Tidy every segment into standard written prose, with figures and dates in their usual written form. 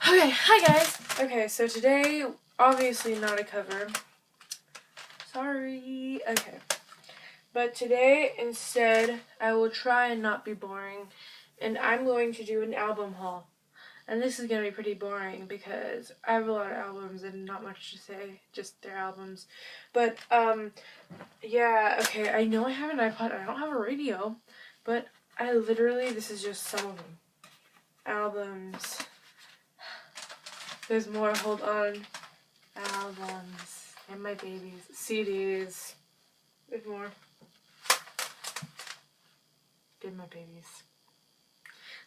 Okay, hi guys! Okay, so today, obviously not a cover. Sorry. Okay. But today, instead, I will try and not be boring, and I'm going to do an album haul. And this is going to be pretty boring because I have a lot of albums and not much to say, just their albums. But, yeah, okay, I know I have an iPod, I don't have a radio, but this is just some of them. Albums. There's more, hold on. Albums. And my babies. CDs. There's more. Did my babies.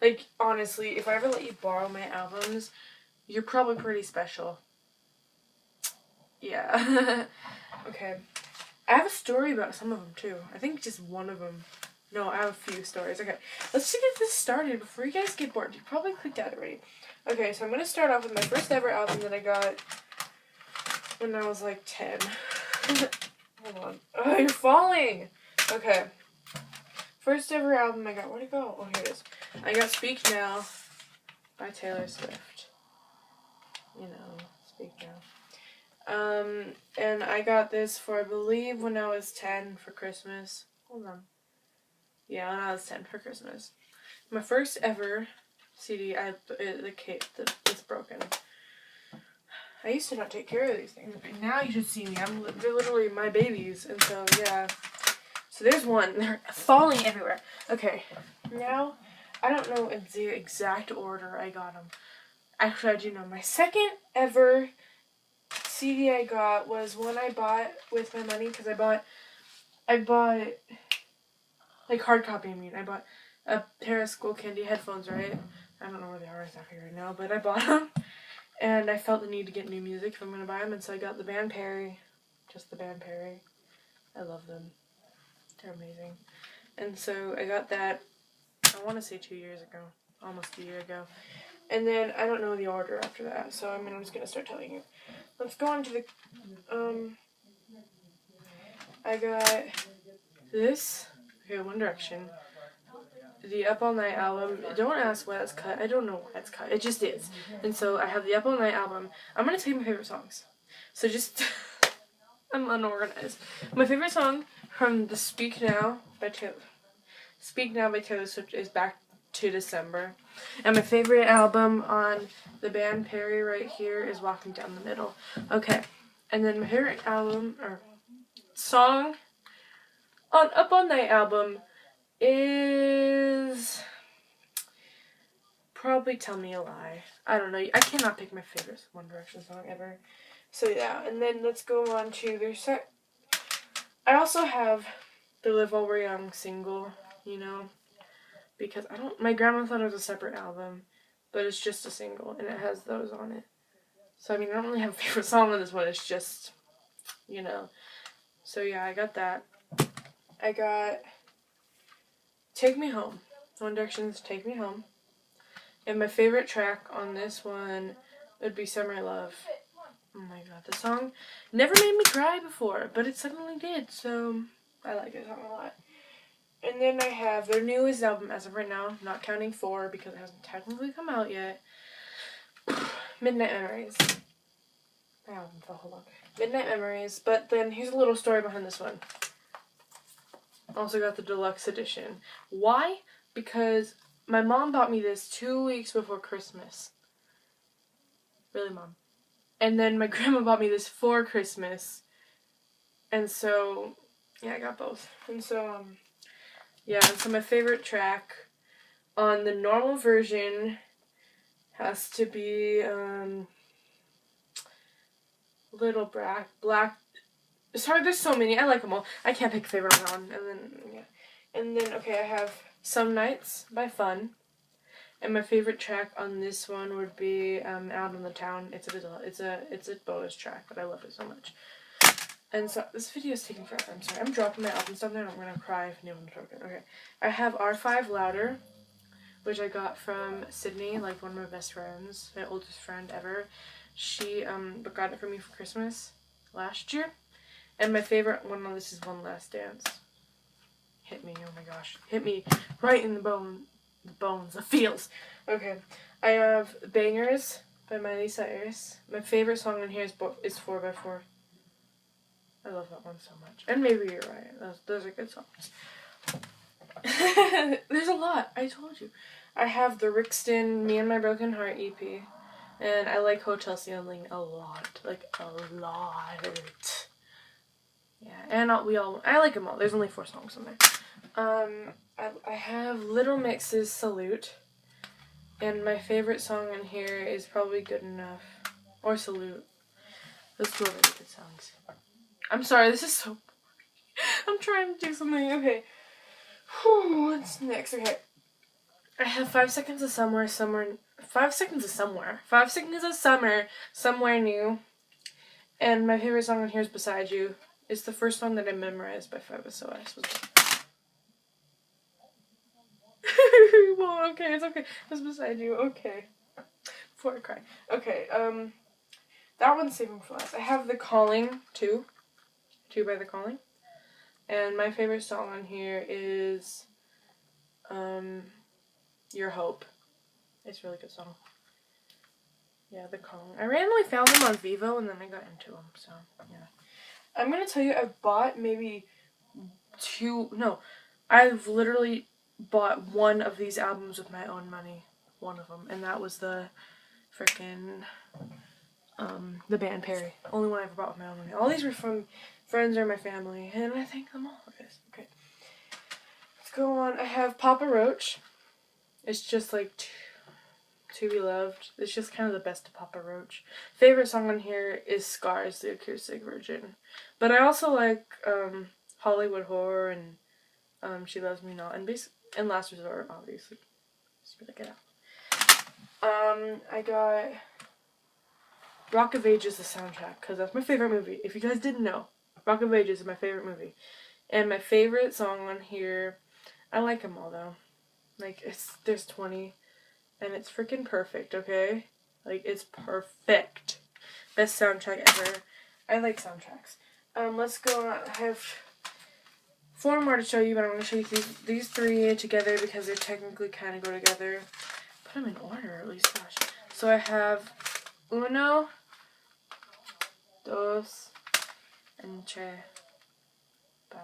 Like, honestly, if I ever let you borrow my albums, you're probably pretty special. Yeah. Okay. I have a story about some of them, too. I think just one of them. No, I have a few stories. Okay. Let's just get this started before you guys get bored. You probably clicked out already. Okay, so I'm going to start off with my first ever album that I got when I was like 10. Hold on. Oh, you're falling! Okay. First ever album I got. Where'd it go? Oh, here it is. I got Speak Now by Taylor Swift. You know, Speak Now. And I got this for, I believe, when I was 10 for Christmas. Hold on. Yeah, when I was 10 for Christmas. My first ever CD, it's broken. I used to not take care of these things, but now you should see me. They're literally my babies, and so, yeah. So there's one. They're falling everywhere. Okay, now, I don't know the exact order I got them. Actually, I do know. My second ever CD I got was one I bought with my money, because I bought, like, hard copy, I bought a pair of Skull Candy headphones, right? I don't know where they are exactly right now, but I bought them. And I felt the need to get new music if I'm going to buy them, and so I got the band Perry. Just the band Perry. I love them. They're amazing. And so I got that, I want to say 2 years ago. Almost a year ago. And then I don't know the order after that, so I'm just going to start telling you. Let's go on to the, I got this. Okay, One Direction. The Up All Night album. Don't ask why that's cut. I don't know why it's cut. It just is. And so I have the Up All Night album. I'm going to tell you my favorite songs. So just, I'm unorganized. My favorite song from the Speak Now by Taylor Swift is Back to December. And my favorite album on the band Perry right here is Walking Down the Middle. Okay. And then my favorite song on Up All Night album is probably Tell Me a Lie. I don't know. I cannot pick my favorite One Direction song ever. So yeah, and then let's go on to I also have the Live While We're Young single, because my grandma thought it was a separate album, but it's just a single, and it has those on it. So, I don't really have a favorite song on this one, it's just, So yeah, I got that. I got Take Me Home. One Direction's Take Me Home. And my favorite track on this one would be Summer Love. Oh my god, the song never made me cry before, but it suddenly did, so I like this song a lot. And then I have their newest album as of right now, not counting 4 because it hasn't technically come out yet. Midnight Memories. My album fell, hold on. Midnight Memories, but then here's a little story behind this one. Also got the deluxe edition. Why? Because my mom bought me this 2 weeks before Christmas. Really, Mom? And then my grandma bought me this for Christmas. And so, yeah, I got both. And so, yeah, and so my favorite track on the normal version has to be, Little Black. Sorry, there's so many. I like them all. I can't pick a favorite on that one. And then, okay, I have Some Nights by Fun. And my favorite track on this one would be Out on the Town. It's a bonus track, but I love it so much. And so this video is taking forever. I'm sorry. I'm dropping my album stuff there, and I'm gonna cry if anyone's broken. Okay, I have R5 Louder, which I got from Sydney, like one of my best friends, my oldest friend ever. She got it for me for Christmas last year. And my favorite one on this is One Last Dance. Hit me, oh my gosh. Hit me right in the bones, the feels. Okay, I have Bangers by Miley Cyrus. My favorite song on here is 4x4. I love that one so much. And Maybe You're Right. Those are good songs. There's a lot. I told you. I have the Rixton Me and My Broken Heart EP. And I like Hotel Ceiling a lot. Like, a lot. Yeah, and I like them all. There's only 4 songs on there. I have Little Mix's Salute. And my favorite song in here is probably Good Enough. Or Salute. Those 2 are really good songs. I'm sorry, this is so boring. I'm trying to do something. Okay. Whew, what's next? Okay. I have 5 Seconds of Summer, 5 Seconds of Somewhere. 5 Seconds of Summer, Somewhere New. And my favorite song on here is Beside You. It's the first song that I memorized by 5SOS. Well, okay, it's okay. It's Beside You. Okay. Before I cry. Okay, that one's saving for last. I have The Calling, 2 by The Calling. And my favorite song on here is, Your Hope. It's a really good song. Yeah, The Calling. I randomly found them on Vivo and then I got into them, so, yeah. I'm gonna tell you, I've bought maybe I've literally bought one of these albums with my own money. One of them. And that was the frickin', the band Perry. Only one I ever bought with my own money. All these were from friends or my family, and I thank them all for this. Okay. Let's go on. I have Papa Roach. It's just like To Be Loved. It's just kind of the best of Papa Roach. Favorite song on here is Scars, the acoustic version. But I also like Hollywood Horror and She Loves Me Not and Last Resort, obviously. It's really good album. I got Rock of Ages, the soundtrack, because that's my favorite movie. If you guys didn't know, Rock of Ages is my favorite movie. And my favorite song on here, I like them all though. Like, there's 20. And it's freaking perfect, okay? Like, it's perfect. Best soundtrack ever. I like soundtracks. Let's go on. I have 4 more to show you, but I'm going to show you these 3 together because they technically kind of go together. Put them in order, at least. Gosh. So I have Uno, Dos, and Tre by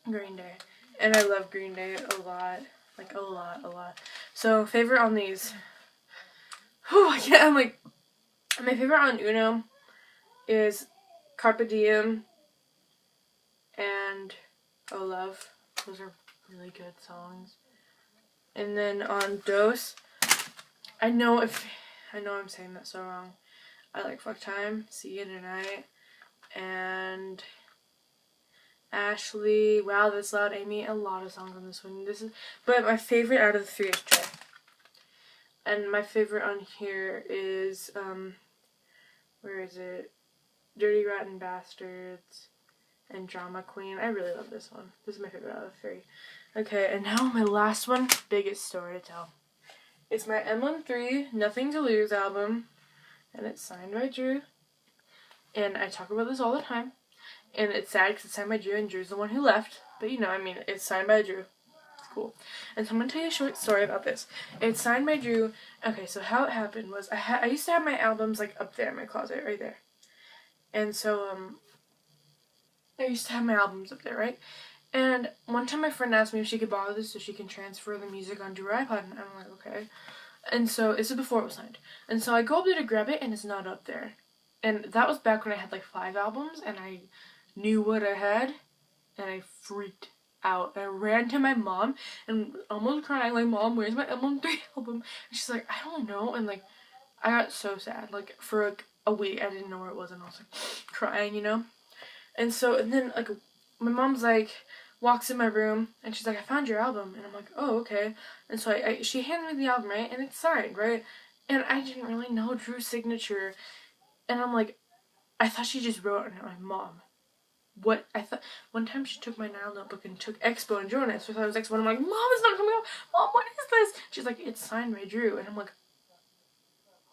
Green Day. And I love Green Day a lot. Like, a lot. So, favorite on these. Whew, yeah, my favorite on Uno is Carpe Diem and Oh Love. Those are really good songs. And then on Dos, I know I'm saying that so wrong. I like Fuck Time, See You Tonight, and Ashley, Wow That's Loud, Amy. A lot of songs on this one. But my favorite out of the 3 is Tre. And my favorite on here is where is it? Dirty Rotten Bastards and Drama Queen. I really love this one. This is my favorite out of the 3. Okay, and now my last one, biggest story to tell. It's my M13 Nothing to Lose album, and it's signed by Drew. And I talk about this all the time. And it's sad because it's signed by Drew, and Drew's the one who left. But you know, I mean, it's signed by Drew. It's cool. And so I'm going to tell you a short story about this. It's signed by Drew. Okay, so how it happened was, I used to have my albums, like, up there in my closet, right there. And so, I used to have my albums up there, right? And one time my friend asked me if she could borrow this so she can transfer the music onto her iPod, and I'm like, okay. And so, this is before it was signed. And so I go up there to grab it, and it's not up there. And that was back when I had like 5 albums, and I knew what I had, and I freaked out. I ran to my mom, and almost crying, like, Mom, where's my M13 album? And she's like, I don't know, and like, I got so sad. Like, for like a week, I didn't know where it was, and I was like, crying, you know? And so, and then, like, my mom's like, walks in my room, and she's like, I found your album, and I'm like, oh, okay. And so she handed me the album, right, and it's signed, right, and I didn't really know Drew's signature, and I'm like, I thought she just wrote on it, like, Mom. What? I thought, one time she took my Nile notebook and took Expo and drew on it, so I thought it was Expo, and I'm like, Mom, it's not coming out, Mom, what is this? She's like, it's signed by Drew, and I'm like,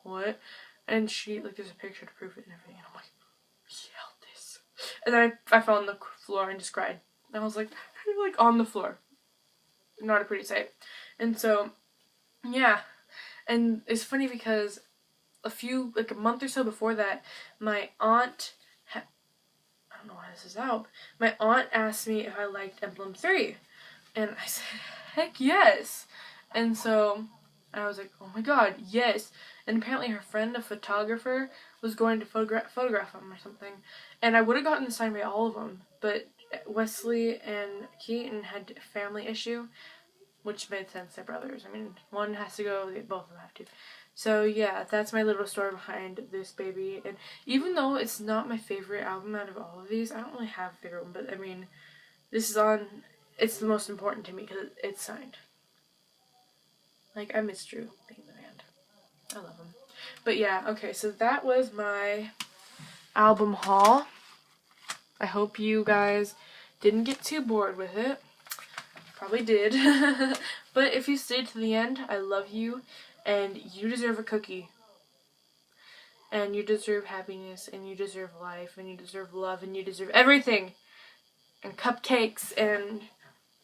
what? And she, like, there's a picture to prove it and everything, and I'm like, he held this. And then I fell on the floor and just cried. And I was like on the floor. Not a pretty sight. And so, yeah. And it's funny because like a month or so before that, my aunt, I don't know why this is out, my aunt asked me if I liked Emblem 3. And I said, heck yes. And so I was like, oh my god, yes. And apparently her friend, a photographer, was going to photograph them or something. And I would have gotten signed by all of them, but Wesley and Keaton had a family issue, which made sense. They're brothers. I mean, one has to go, both of them have to. So yeah, that's my little story behind this baby. And even though it's not my favorite album out of all of these, I don't really have a favorite one, but I mean, this is on, it's the most important to me because it's signed. Like, I miss Drew being in the band. I love him. But yeah, okay, so that was my album haul. I hope you guys didn't get too bored with it. Probably did. But if you stayed to the end, I love you. And you deserve a cookie. And you deserve happiness. And you deserve life. And you deserve love. And you deserve everything. And cupcakes. And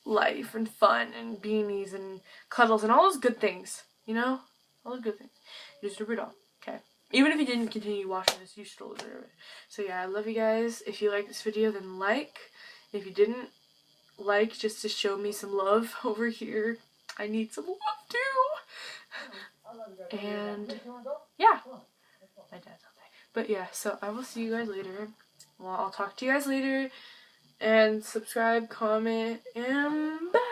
life. And fun. And beanies. And cuddles. And all those good things. You know? All those good things. You deserve it all. Okay? Even if you didn't continue watching this, you still deserve it. So yeah, I love you guys. If you like this video, then like. If you didn't, like, just to show me some love over here. I need some love too. And yeah, my dad's okay. But yeah, so I will see you guys later. Well, I'll talk to you guys later. And subscribe, comment, and bye.